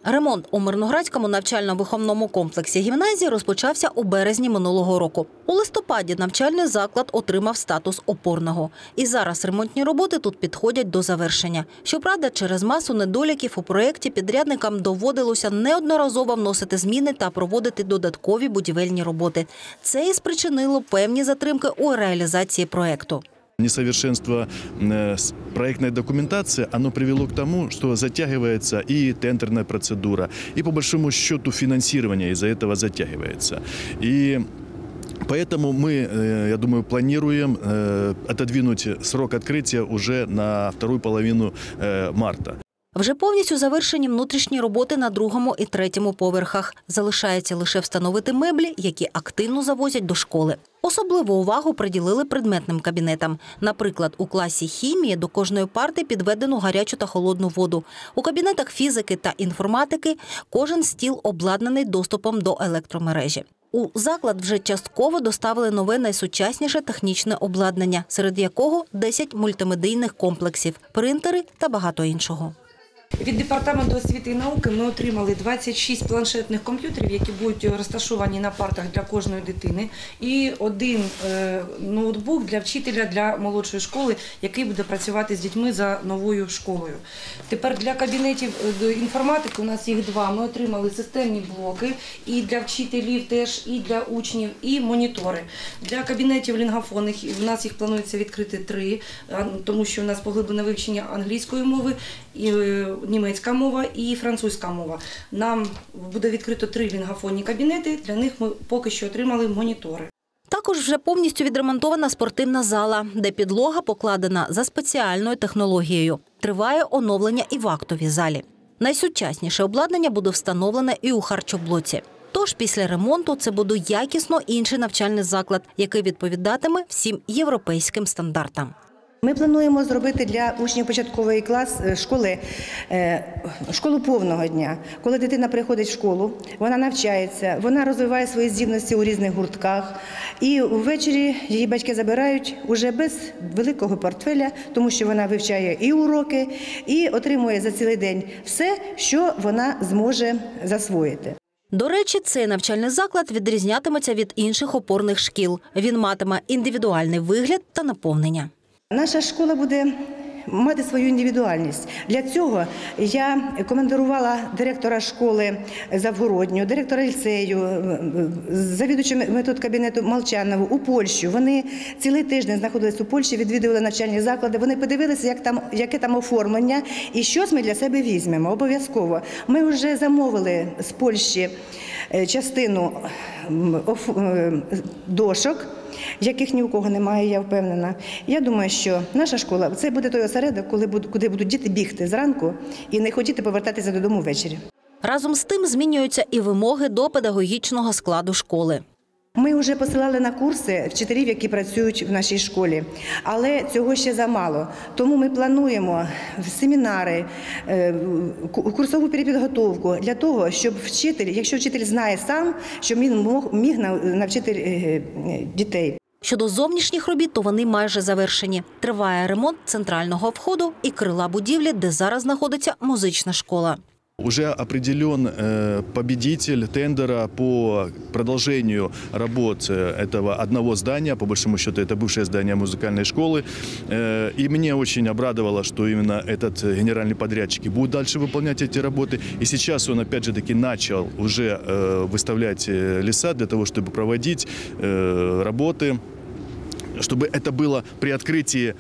Ремонт у Мирноградському навчально-виховному комплексі гімназії розпочався у березні минулого року. У листопаді навчальний заклад отримав статус опорного. І зараз ремонтні роботи тут підходять до завершення. Щоправда, через масу недоліків у проєкті підрядникам доводилося неодноразово вносити зміни та проводити додаткові будівельні роботи. Це і спричинило певні затримки у реалізації проєкту. Несовершенство проектной документации, оно привело к тому, что затягивается и тендерная процедура, и по большому счету финансирование из-за этого затягивается. И поэтому мы, я думаю, планируем отодвинуть срок открытия уже на вторую половину марта. Вже повністю завершені внутрішні роботи на другому і третьому поверхах. Залишається лише встановити меблі, які активно завозять до школи. Особливу увагу приділили предметним кабінетам. Наприклад, у класі хімії до кожної парти підведено гарячу та холодну воду. У кабінетах фізики та інформатики кожен стіл обладнаний доступом до електромережі. У заклад вже частково доставили нове найсучасніше технічне обладнання, серед якого 10 мультимедійних комплексів, принтери та багато іншого. Від Департаменту освіти і науки ми отримали 26 планшетних комп'ютерів, які будуть розташовані на партах для кожної дитини, і один ноутбук для вчителя для молодшої школи, який буде працювати з дітьми за новою школою. Тепер для кабінетів інформатики у нас їх два. Ми отримали системні блоки і для вчителів теж, і для учнів, і монітори. Для кабінетів лінгофонних у нас їх планується відкрити 3, тому що у нас поглиблене вивчення англійської мови, німецька мова і французька мова. Нам буде відкрито 3 лінгофонні кабінети, для них ми поки що отримали монітори. Також вже повністю відремонтована спортивна зала, де підлога покладена за спеціальною технологією. Триває оновлення і в актовій залі. Найсучасніше обладнання буде встановлене і у харчоблоці. Тож після ремонту це буде якісно інший навчальний заклад, який відповідатиме всім європейським стандартам. Ми плануємо зробити для учнів початкової школи школу повного дня. Коли дитина приходить в школу, вона навчається, вона розвиває свої здібності у різних гуртках. І ввечері її батьки забирають уже без великого портфеля, тому що вона вивчає і уроки, і отримує за цілий день все, що вона зможе засвоїти. До речі, цей навчальний заклад відрізнятиметься від інших опорних шкіл. Він матиме індивідуальний вигляд та наповнення. Наша школа буде мати свою індивідуальність. Для цього я командирувала директора школи Завгородню, директора ліцею, завідувача медкабінету Молчанову у Польщу. Вони цілий тиждень знаходились у Польщі, відвідували навчальні заклади. Вони подивилися, яке там оформлення і щось ми для себе візьмемо. Обов'язково. Ми вже замовили з Польщі частину дошок, яких ні у кого немає, я впевнена. Я думаю, що наша школа – це буде той осередок, куди будуть діти бігти зранку і не хотіти повертатися додому ввечері. Разом з тим змінюються і вимоги до педагогічного складу школи. Ми вже посилали на курси вчителів, які працюють в нашій школі, але цього ще замало. Тому ми плануємо семінари, курсову перепідготовку для того, щоб вчитель, якщо вчитель знає сам, щоб він міг навчити дітей. Щодо зовнішніх робіт, то вони майже завершені. Триває ремонт центрального входу і крила будівлі, де зараз знаходиться музична школа. Уже определен победитель тендера по продолжению работ этого одного здания, по большому счету это бывшее здание музыкальной школы. И меня очень обрадовало, что именно этот генеральный подрядчик будет дальше выполнять эти работы. И сейчас он опять же таки начал уже выставлять леса для того, чтобы проводить работы, чтобы это было при открытии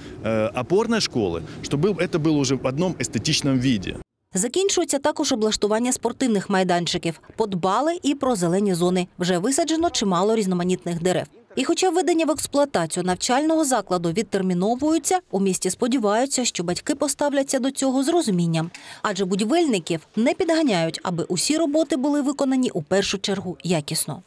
опорной школы, чтобы это было уже в одном эстетичном виде. Закінчується також облаштування спортивних майданчиків. Подбали і про зелені зони. Вже висаджено чимало різноманітних дерев. І хоча введення в експлуатацію навчального закладу відтерміновуються, у місті сподіваються, що батьки поставляться до цього з розумінням. Адже будівельників не підганяють, аби усі роботи були виконані у першу чергу якісно.